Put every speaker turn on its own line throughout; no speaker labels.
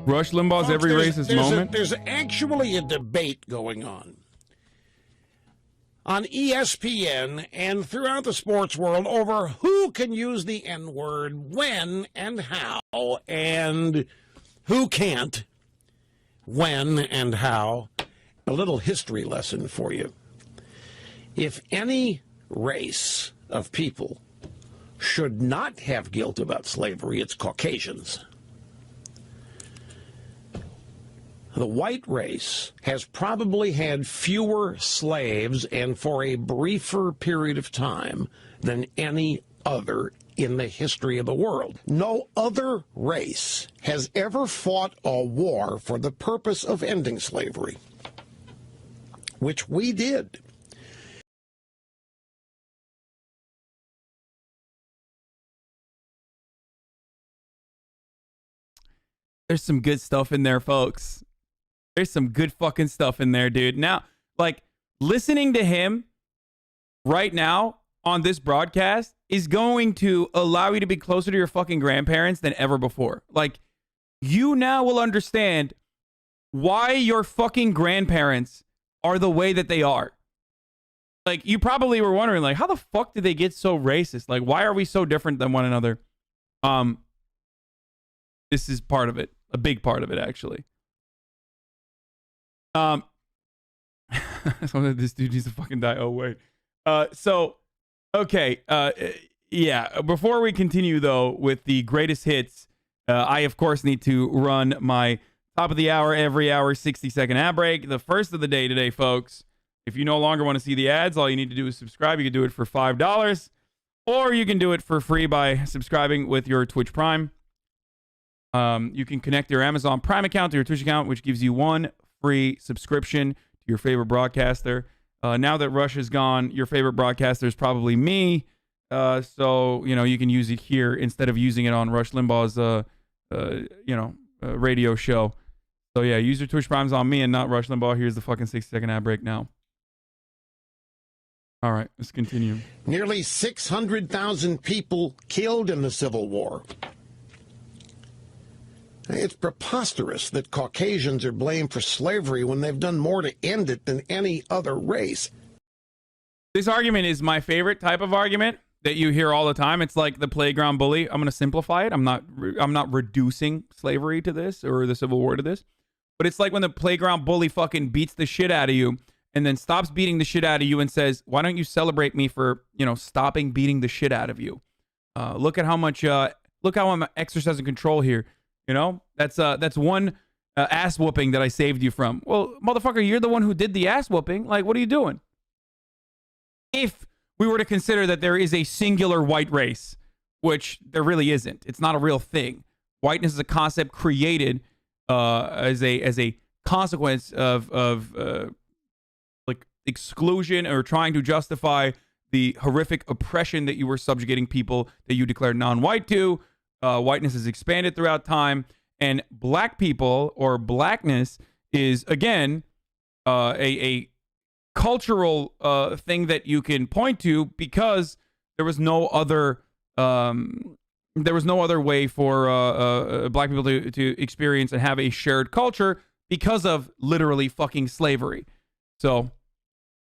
Rush Limbaugh's
Folks,
every racist moment?
There's actually a debate going on ESPN and throughout the sports world over who can use the N-word, when and how, and who can't, when and how. A little history lesson for you. If any race of people should not have guilt about slavery, it's Caucasians. The white race has probably had fewer slaves and for a briefer period of time than any other in the history of the world. No other race has ever fought a war for the purpose of ending slavery, which we did.
There's some good stuff in there, folks. There's some good fucking stuff in there, dude. Now, like, listening to him right now on this broadcast is going to allow you to be closer to your fucking grandparents than ever before. Like, you now will understand why your fucking grandparents are the way that they are. Like, you probably were wondering, like, how the fuck did they get so racist? Like, why are we so different than one another? This is part of it. A big part of it, actually. This dude needs to fucking die. Oh, wait. Okay. Yeah. Before we continue, though, with the greatest hits, I, of course, need to run my top of the hour, every hour, 60-second ad break. The first of the day today, folks. If you no longer want to see the ads, all you need to do is subscribe. You can do it for $5, or you can do it for free by subscribing with your Twitch Prime. You can connect your Amazon Prime account to your Twitch account, which gives you one free subscription to your favorite broadcaster. Now that Rush is gone, your favorite broadcaster is probably me. So, you know, you can use it here instead of using it on Rush Limbaugh's, radio show. So, yeah, use your Twitch Primes on me and not Rush Limbaugh. Here's the fucking 60-second ad break now. All right, let's continue.
Nearly 600,000 people killed in the Civil War. It's preposterous that Caucasians are blamed for slavery when they've done more to end it than any other race.
This argument is my favorite type of argument that you hear all the time. It's like the playground bully. I'm going to simplify it. I'm not reducing slavery to this or the Civil War to this. But it's like when the playground bully fucking beats the shit out of you and then stops beating the shit out of you and says, why don't you celebrate me for, stopping beating the shit out of you? Look how I'm exercising control here. That's one ass whooping that I saved you from. Well, motherfucker, you're the one who did the ass whooping. Like, what are you doing? If we were to consider that there is a singular white race, which there really isn't, it's not a real thing. Whiteness is a concept created as a consequence of like exclusion or trying to justify the horrific oppression that you were subjugating people that you declared non-white to. Whiteness has expanded throughout time, and black people or blackness is again a cultural thing that you can point to because there was no other way for black people to experience and have a shared culture because of literally fucking slavery. So,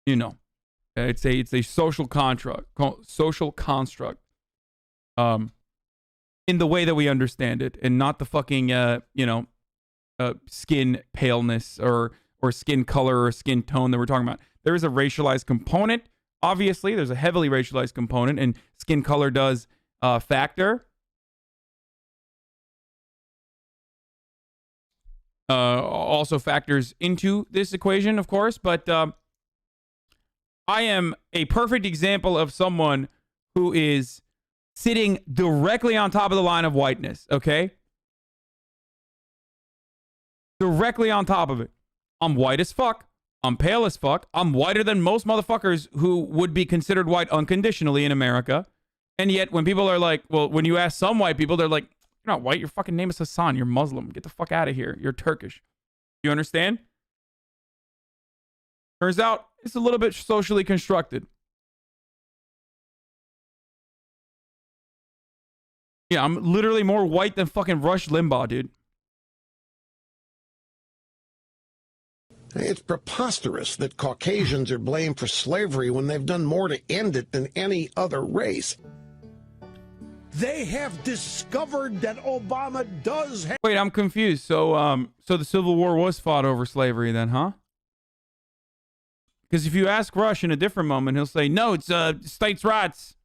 it's a social construct. In the way that we understand it, and not the fucking skin paleness or skin color or skin tone that we're talking about. There is a racialized component. Obviously, there's a heavily racialized component, and skin color does factor. Also factors into this equation, of course. But I am a perfect example of someone who is sitting directly on top of the line of whiteness, okay? Directly on top of it. I'm white as fuck. I'm pale as fuck. I'm whiter than most motherfuckers who would be considered white unconditionally in America. And yet, when people are like, well, when you ask some white people, they're like, you're not white. Your fucking name is Hasan. You're Muslim. Get the fuck out of here. You're Turkish. You understand? Turns out, it's a little bit socially constructed. Yeah, I'm literally more white than fucking Rush Limbaugh, dude.
It's preposterous that Caucasians are blamed for slavery when they've done more to end it than any other race. They have discovered that Obama does have...
Wait, I'm confused. So the Civil War was fought over slavery then, huh? Because if you ask Rush in a different moment, he'll say, no, it's states' rights.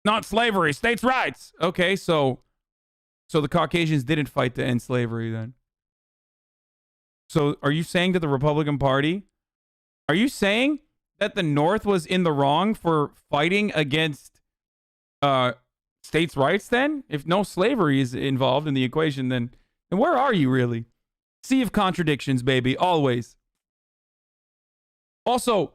Not slavery, states' rights. Okay, so the Caucasians didn't fight to end slavery then. So are you saying that the Republican Party, are you saying that the North was in the wrong for fighting against states' rights then? If no slavery is involved in the equation, then where are you really? Sea of contradictions, baby, always. Also,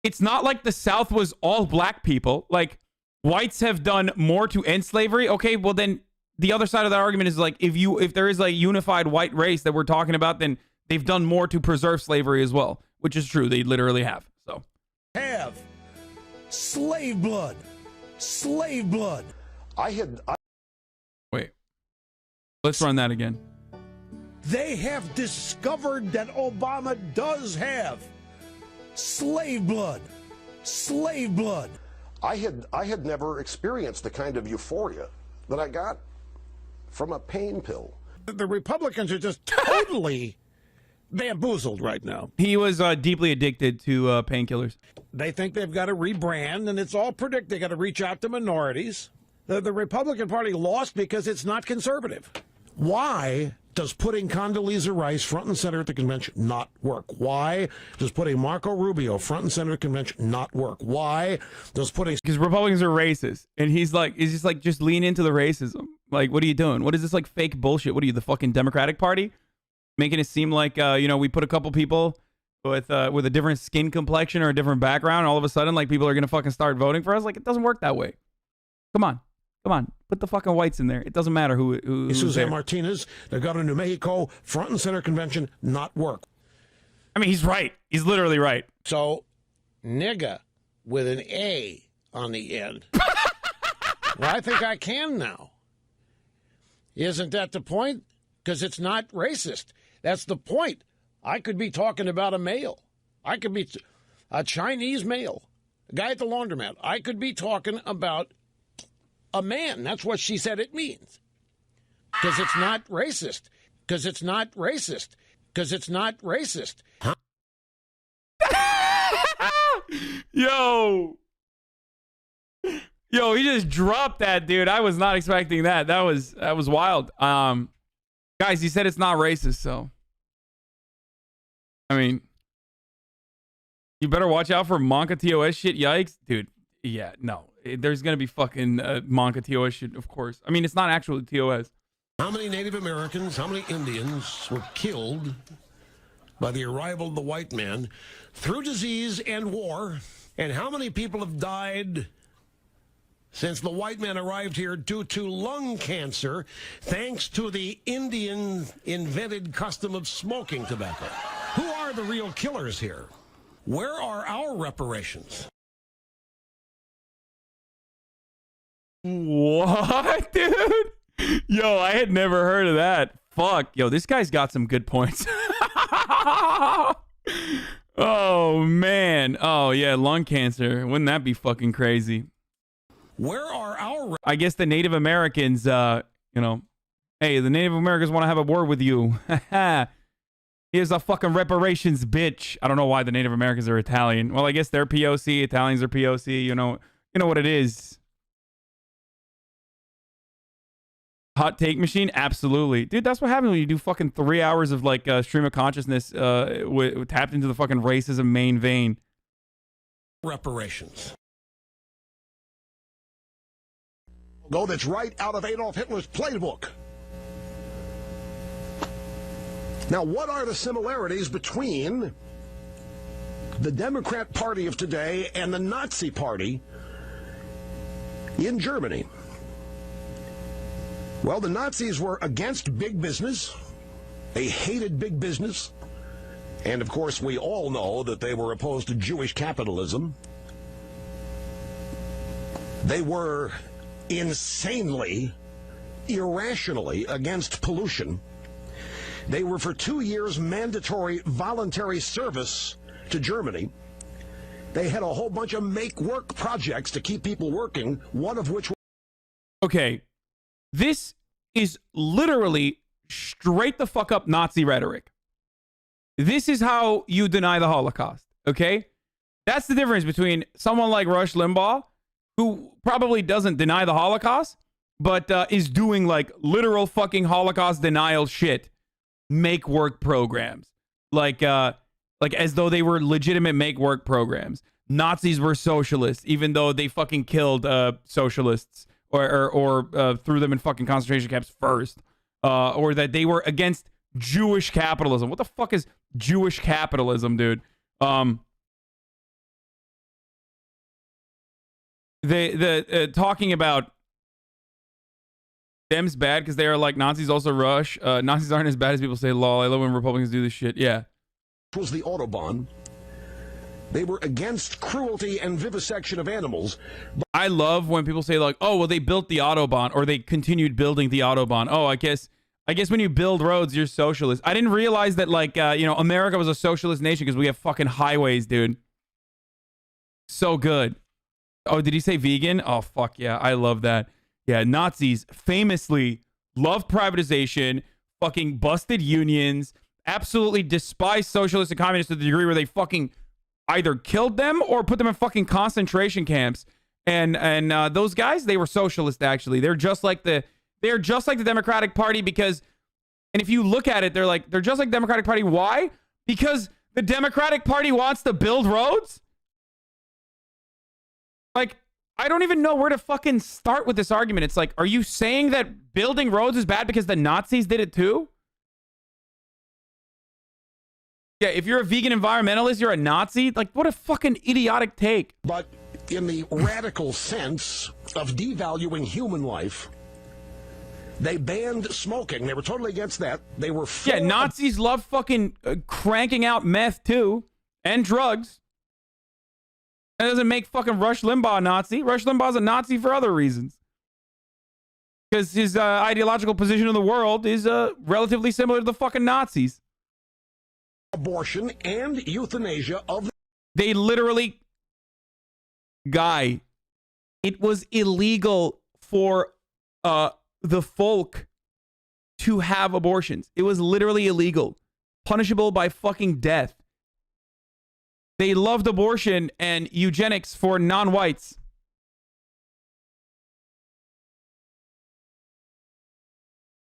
it's not like the South was all black people. Like, whites have done more to end slavery. Okay, well then the other side of that argument is like, if there is a unified white race that we're talking about, then they've done more to preserve slavery as well, which is true. They literally have. So
have slave blood. Slave blood.
Wait. Let's run that again.
They have discovered that Obama does have slave blood. Slave blood.
I had never experienced the kind of euphoria that I got from a pain pill.
The Republicans are just totally bamboozled right now.
He was deeply addicted to painkillers.
They think they've got to rebrand, and it's all predict they got to reach out to minorities. The Republican Party lost because it's not conservative. Why does putting Condoleezza Rice front and center at the convention not work? Why does putting Marco Rubio front and center at the convention not work? Why does putting...
Because Republicans are racist. And he's just like, just lean into the racism. Like, what are you doing? What is this like fake bullshit? What are you, the fucking Democratic Party? Making it seem like, we put a couple people with a different skin complexion or a different background, and all of a sudden, like, people are going to fucking start voting for us? Like, it doesn't work that way. Come on. Come on, put the fucking whites in there. It doesn't matter who's
Suzanne
there.
Martinez, the governor of New Mexico, front and center convention, not work.
I mean, he's right. He's literally right.
So, nigga with an A on the end. Well, I think I can now. Isn't that the point? Because it's not racist. That's the point. I could be talking about a male. I could be a Chinese male, a guy at the laundromat. I could be talking about a man. That's what she said it means. Because it's not racist. Because it's not racist. Because it's not racist. Huh?
Yo, he just dropped that, dude. I was not expecting that. That was wild. Guys, he said it's not racist, so I mean, you better watch out for Monka TOS shit. Yikes, dude. Yeah, no. There's going to be fucking Monka TOS shit, of course. I mean, it's not actually TOS.
How many Native Americans, how many Indians were killed by the arrival of the white man through disease and war? And how many people have died since the white man arrived here due to lung cancer, thanks to the Indian invented custom of smoking tobacco? Who are the real killers here? Where are our reparations?
What, dude? Yo, I had never heard of that. Fuck. Yo, this guy's got some good points. Oh, man. Oh, yeah, lung cancer. Wouldn't that be fucking crazy?
Where are our...
I guess the Native Americans, hey, the Native Americans want to have a war with you. Here's a fucking reparations, bitch. I don't know why the Native Americans are Italian. Well, I guess they're POC. Italians are POC. You know what it is. Hot take machine? Absolutely. Dude, that's what happens when you do fucking 3 hours of like stream of consciousness tapped into the fucking racism main vein.
Reparations.
Go that's right out of Adolf Hitler's playbook. Now, what are the similarities between the Democrat Party of today and the Nazi Party in Germany? Well, the Nazis were against big business. They hated big business. And, of course, we all know that they were opposed to Jewish capitalism. They were insanely, irrationally against pollution. They were for 2 years mandatory voluntary service to Germany. They had a whole bunch of make-work projects to keep people working, one of which...
Okay, this is literally straight the fuck up Nazi rhetoric. This is how you deny the Holocaust, okay? That's the difference between someone like Rush Limbaugh, who probably doesn't deny the Holocaust, but is doing like literal fucking Holocaust denial shit, make work programs, like as though they were legitimate make work programs. Nazis were socialists, even though they fucking killed socialists or threw them in fucking concentration camps first, or that they were against Jewish capitalism. What the fuck is Jewish capitalism, dude? Talking about them's bad because they are like Nazis. Also, Rush. Nazis aren't as bad as people say. Lol. I love when Republicans do this shit. Yeah.
Was the Autobahn. They were against cruelty and vivisection of animals.
I love when people say like, oh, well, they built the Autobahn or they continued building the Autobahn. Oh, I guess when you build roads, you're socialist. I didn't realize that like, America was a socialist nation because we have fucking highways, dude. So good. Oh, did he say vegan? Oh, fuck yeah. I love that. Yeah, Nazis famously loved privatization, fucking busted unions, absolutely despised socialists and communists to the degree where they fucking either killed them or put them in fucking concentration camps. And those guys, they were socialist actually. They're just like the Democratic Party because, and if you look at it, they're just like the Democratic Party. Why? Because the Democratic Party wants to build roads. Like, I don't even know where to fucking start with this argument. It's like, are you saying that building roads is bad because the Nazis did it too? Yeah, if you're a vegan environmentalist, you're a Nazi? Like, what a fucking idiotic take.
But in the radical sense of devaluing human life, they banned smoking. They were totally against that. They were...
Yeah, Nazis love fucking cranking out meth too, and drugs. That doesn't make fucking Rush Limbaugh a Nazi. Rush Limbaugh's a Nazi for other reasons. Because his ideological position in the world is relatively similar to the fucking Nazis.
Abortion and euthanasia of...
They literally... Guy, it was illegal for the folk to have abortions. It was literally illegal. Punishable by fucking death. They loved abortion and eugenics for non-whites.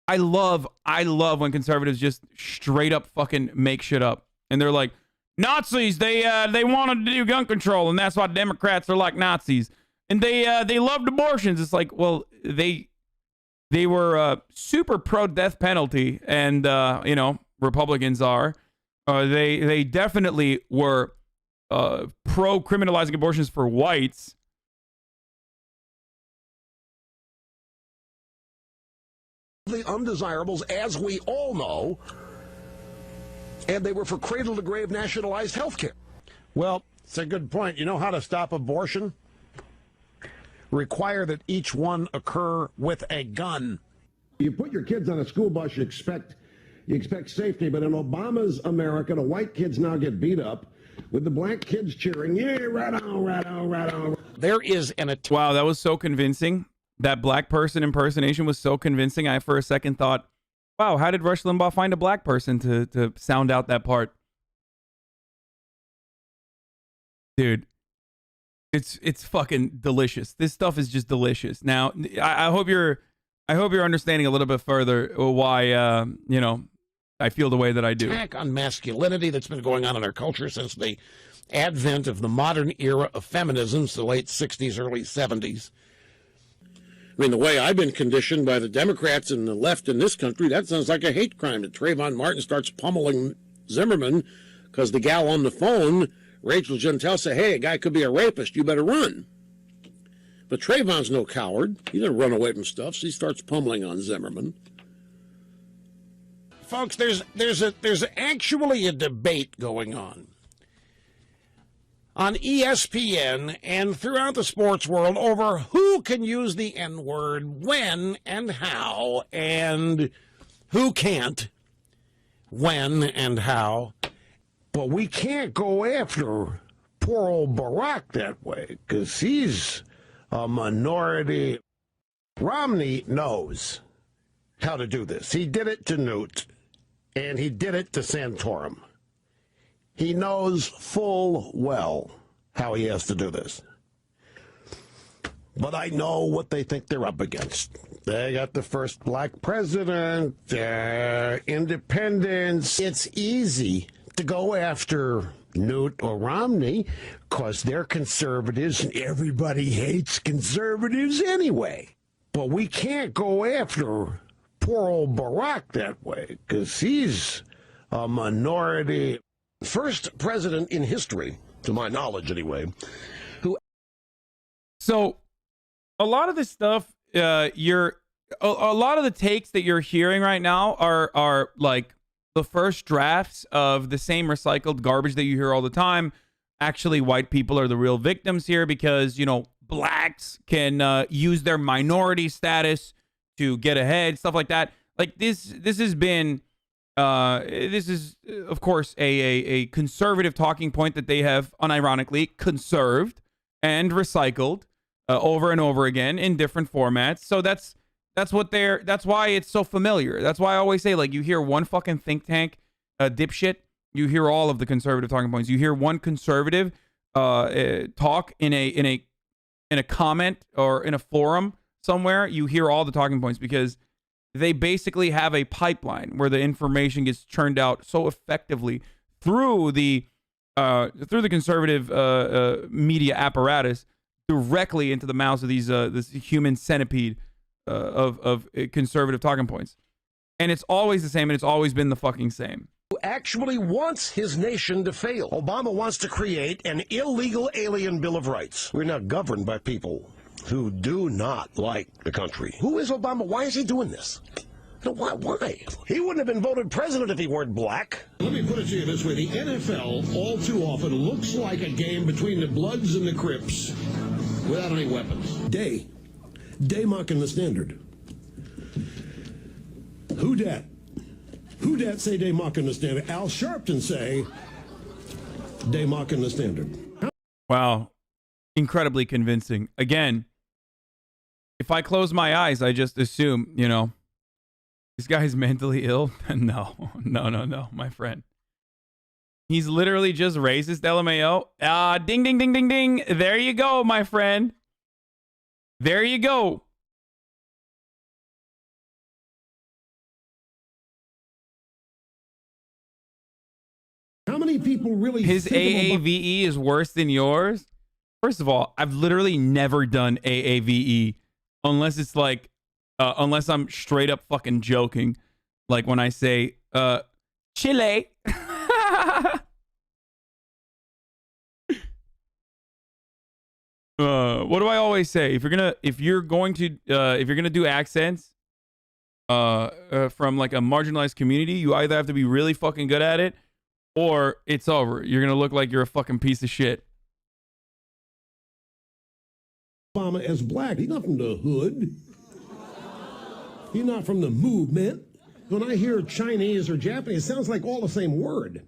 I love when conservatives just straight up fucking make shit up. And they're like, Nazis, they wanted to do gun control, and that's why Democrats are like Nazis. And they loved abortions. It's like, well, they were super pro death penalty, and Republicans are. They definitely were pro criminalizing abortions for whites.
The undesirables, as we all know, and they were for cradle-to-grave nationalized health care.
Well, it's a good point. You know how to stop abortion? Require that each one occur with a gun.
You put your kids on a school bus, you expect safety, but in Obama's America, the white kids now get beat up with the black kids cheering, yeah, right on, right on, right on.
There is an attempt.
Wow, that was so convincing. That black person impersonation was so convincing. I, for a second, thought, wow, how did Rush Limbaugh find a black person to sound out that part? Dude, it's fucking delicious. This stuff is just delicious. Now, I hope you're understanding a little bit further why I feel the way that I do.
Attack on masculinity that's been going on in our culture since the advent of the modern era of feminism, the late 60s, early 70s. I mean, the way I've been conditioned by the Democrats and the left in this country, that sounds like a hate crime. That Trayvon Martin starts pummeling Zimmerman because the gal on the phone, Rachel Jeantel, said, hey, a guy could be a rapist. You better run. But Trayvon's no coward. He didn't run away from stuff, so he starts pummeling on Zimmerman. Folks, there's actually a debate going on ESPN and throughout the sports world over who can use the N-word, when and how, and who can't, when and how.
But we can't go after poor old Barack that way, because he's a minority. Romney knows how to do this. He did it to Newt, and he did it to Santorum. He knows full well how he has to do this. But I know what they think they're up against. They got the first black president, independence. It's easy to go after Newt or Romney because they're conservatives and everybody hates conservatives anyway. But we can't go after poor old Barack that way because he's a minority. First president in history, to my knowledge anyway, who...
So a lot of this stuff, a lot of the takes that you're hearing right now are like the first drafts of the same recycled garbage that you hear all the time. Actually, white people are the real victims here because, you know, blacks can use their minority status to get ahead, stuff like that. Like this has been, this is, of course, a conservative talking point that they have unironically conserved and recycled over and over again in different formats. So that's why it's so familiar. That's why I always say, like, you hear one fucking think tank dipshit, you hear all of the conservative talking points. You hear one conservative talk in a comment or in a forum somewhere, you hear all the talking points because they basically have a pipeline where the information gets churned out so effectively through the conservative media apparatus directly into the mouths of these this human centipede of conservative talking points. And it's always the same, and it's always been the fucking same.
Who actually wants his nation to fail. Obama wants to create an illegal alien Bill of Rights. We're not governed by people who do not like the country. Who is Obama? Why is he doing this? Why? He wouldn't have been voted president if he weren't black.
Let me put it to you this way. The NFL all too often looks like a game between the Bloods and the Crips without any weapons. Day mocking the standard. Who dat? Who dat say they mocking the standard? Al Sharpton say they mocking the standard.
Wow. Incredibly convincing. Again, if I close my eyes, I just assume, you know, this guy's mentally ill. No, my friend. He's literally just racist, LMAO. Ding, ding, ding, ding, ding. There you go, my friend. There you go.
How many people really
His AAVE is worse than yours? First of all, I've literally never done AAVE unless it's like, unless I'm straight up fucking joking. Like when I say, Chile. What do I always say? If you're going to do accents, from like a marginalized community, you either have to be really fucking good at it, or it's over. You're gonna look like you're a fucking piece of shit.
Obama as black? He's not from the hood. He's not from the movement. When I hear Chinese or Japanese, it sounds like all the same word.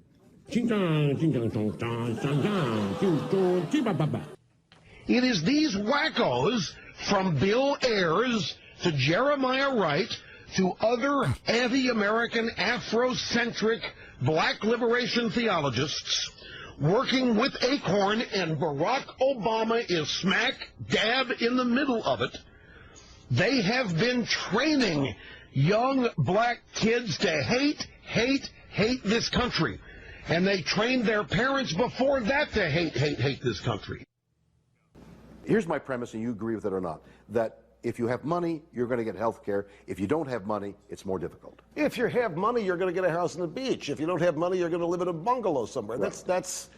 It is these wackos, from Bill Ayers to Jeremiah Wright to other anti-American, Afrocentric, black liberation theologists, working with Acorn, and Barack Obama is smack dab in the middle of it. They have been training young black kids to hate this country. And they trained their parents before that to hate this country.
Here's my premise, and you agree with it or not, that if you have money, you're going to get health care. If you don't have money, it's more difficult.
If you have money, you're going to get a house on the beach. If you don't have money, you're going to live in a bungalow somewhere.
Right.
That's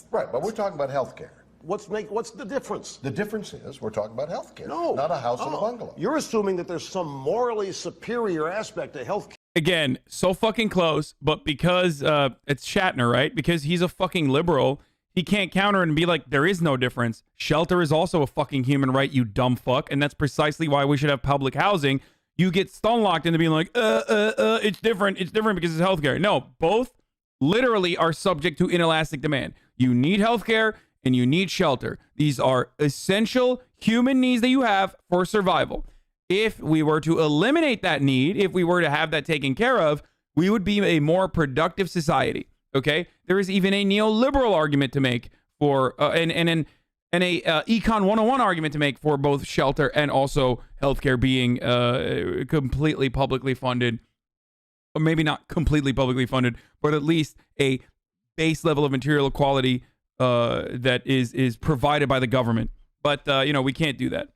right. But we're talking about health care.
What's the difference?
The difference is we're talking about health care,
no,
not a house and a bungalow.
You're assuming that there's some morally superior aspect to health care.
Again, so fucking close, but because it's Shatner, right? Because he's a fucking liberal, he can't counter it and be like, there is no difference. Shelter is also a fucking human right, you dumb fuck. And that's precisely why we should have public housing. you get stone locked into being like, it's different because it's healthcare. No, both literally are subject to inelastic demand. You need healthcare and you need shelter. These are essential human needs that you have for survival. If we were to eliminate that need, if we were to have that taken care of, we would be a more productive society. Okay, there is even a neoliberal argument to make for and a Econ 101 argument to make for both shelter and also healthcare being completely publicly funded, or maybe not completely publicly funded, but at least a base level of material equality that is provided by the government. But we can't do that.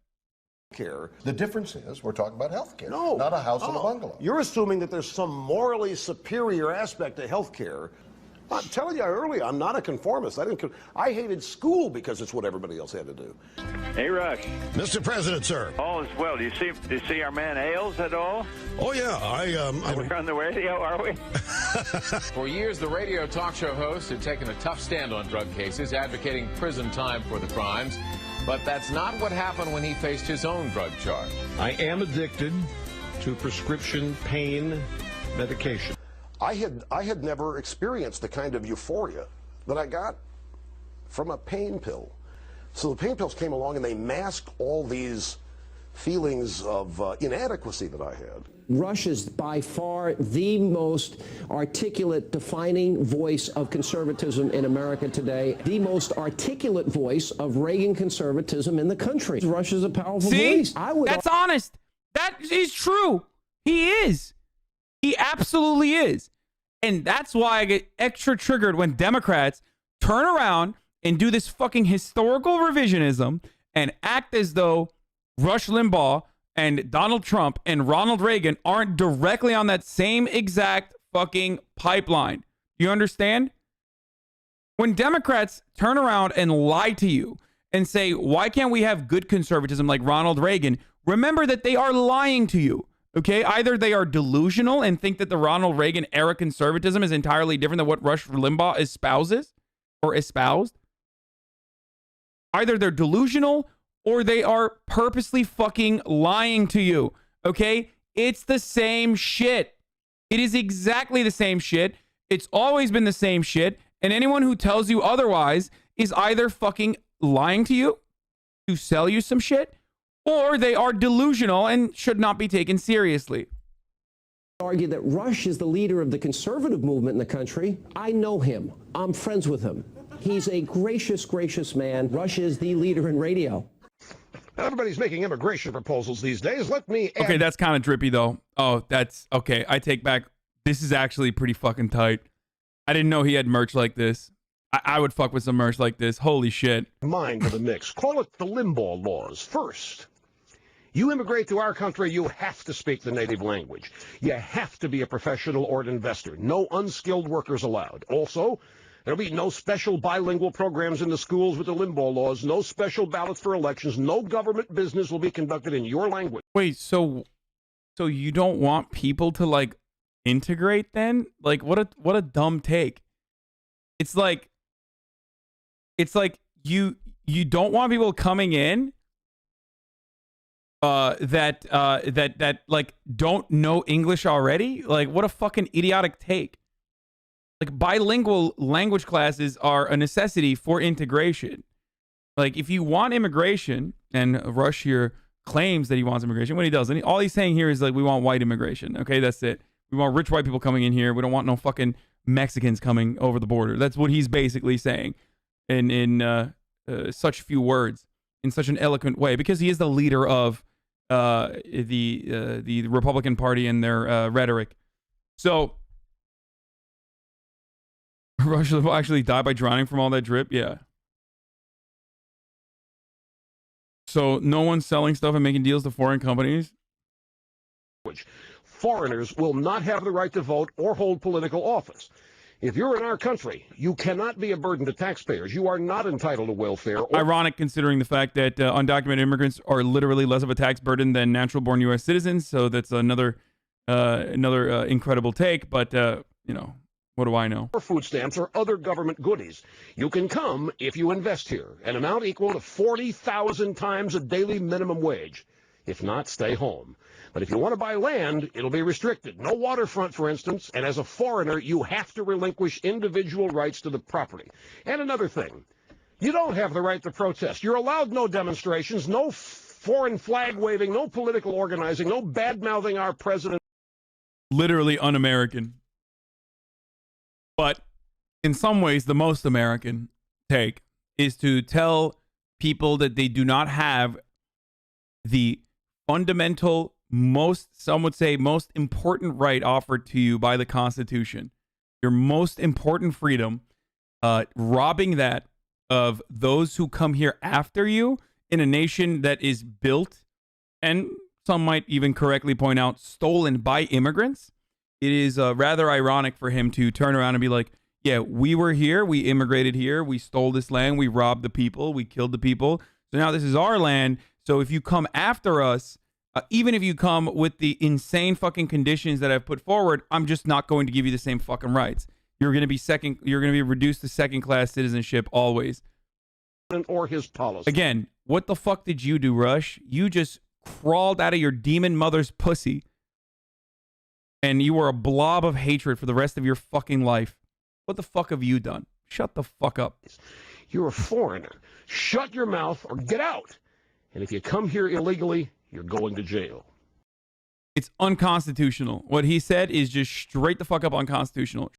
The difference is we're talking about health care,
No,
not a house and a bungalow.
You're assuming that there's some morally superior aspect to health care. I'm telling you earlier, I'm not a conformist. I hated school because it's what everybody else had to do.
Hey, Rush.
Mr. President, sir.
All is well. Do you see our man Ailes at all?
Oh, yeah,
We're on the radio, are we?
For years, the radio talk show host had taken a tough stand on drug cases, advocating prison time for the crimes. But that's not what happened when he faced his own drug charge.
I am addicted to prescription pain medication.
I had never experienced the kind of euphoria that I got from a pain pill. So the pain pills came along and they masked all these feelings of inadequacy that I had.
Rush is by far the most articulate, defining voice of conservatism in America today, the most articulate voice of Reagan conservatism in the country. Rush is a powerful voice.
That's honest. That is true. He is. He absolutely is. And that's why I get extra triggered when Democrats turn around and do this fucking historical revisionism and act as though Rush Limbaugh and Donald Trump and Ronald Reagan aren't directly on that same exact fucking pipeline. You understand? When Democrats turn around and lie to you and say, why can't we have good conservatism like Ronald Reagan? Remember that they are lying to you. Okay, either they are delusional and think that the Ronald Reagan era conservatism is entirely different than what Rush Limbaugh espouses or espoused. Either they're delusional or they are purposely fucking lying to you. Okay, it's the same shit. It is exactly the same shit. It's always been the same shit. And anyone who tells you otherwise is either fucking lying to you to sell you some shit, or they are delusional and should not be taken seriously.
Argue that Rush is the leader of the conservative movement in the country. I know him. I'm friends with him. He's a gracious, gracious man. Rush is the leader in radio.
Everybody's making immigration proposals these days. Let me add...
Okay, that's kind of drippy, though. Oh, that's... Okay, I take back... This is actually pretty fucking tight. I didn't know he had merch like this. I would fuck with some merch like this. Holy shit.
Mind to the mix. Call it the Limbaugh laws. First, you immigrate to our country, you have to speak the native language. You have to be a professional or an investor. No unskilled workers allowed. Also, there'll be no special bilingual programs in the schools with the Limbaugh laws, no special ballots for elections, no government business will be conducted in your language.
Wait, so you don't want people to, like, integrate then? Like, what a dumb take. It's like you don't want people coming in that like don't know English already. Like, what a fucking idiotic take. Like, bilingual language classes are a necessity for integration. Like, if you want immigration, and Rush here claims that he wants immigration, when he doesn't, all he's saying here is like, we want white immigration. Okay, that's it. We want rich white people coming in here. We don't want no fucking Mexicans coming over the border. That's what he's basically saying in such few words, in such an eloquent way, because he is the leader of the Republican Party and their rhetoric. So, Rush will actually die by drowning from all that drip? Yeah. So, no one's selling stuff and making deals to foreign companies?
Foreigners will not have the right to vote or hold political office. If you're in our country, you cannot be a burden to taxpayers. You are not entitled to welfare.
Ironic, considering the fact that undocumented immigrants are literally less of a tax burden than natural-born U.S. citizens. So that's another incredible take. But what do I know?
Or food stamps or other government goodies. You can come if you invest here, an amount equal to 40,000 times a daily minimum wage.
If not, stay home. But if you want to buy land, it'll be restricted. No waterfront, for instance, and as a foreigner, you have to relinquish individual rights to the property. And another thing, you don't have the right to protest. You're allowed no demonstrations, no foreign flag waving, no political organizing, no bad-mouthing our president.
Literally un-American. But in some ways, the most American take is to tell people that they do not have the fundamental, some would say, most important right offered to you by the Constitution. Your most important freedom, robbing that of those who come here after you in a nation that is built, and some might even correctly point out, stolen by immigrants. It is rather ironic for him to turn around and be like, yeah, we were here, we immigrated here, we stole this land, we robbed the people, we killed the people, so now this is our land. So if you come after us, even if you come with the insane fucking conditions that I've put forward, I'm just not going to give you the same fucking rights. You're going to be reduced to second-class citizenship always.
Or his policy.
Again, what the fuck did you do, Rush? You just crawled out of your demon mother's pussy, and you were a blob of hatred for the rest of your fucking life. What the fuck have you done? Shut the fuck up.
You're a foreigner. Shut your mouth or get out. And if you come here illegally, you're going to jail.
It's unconstitutional. What he said is just straight the fuck up unconstitutional.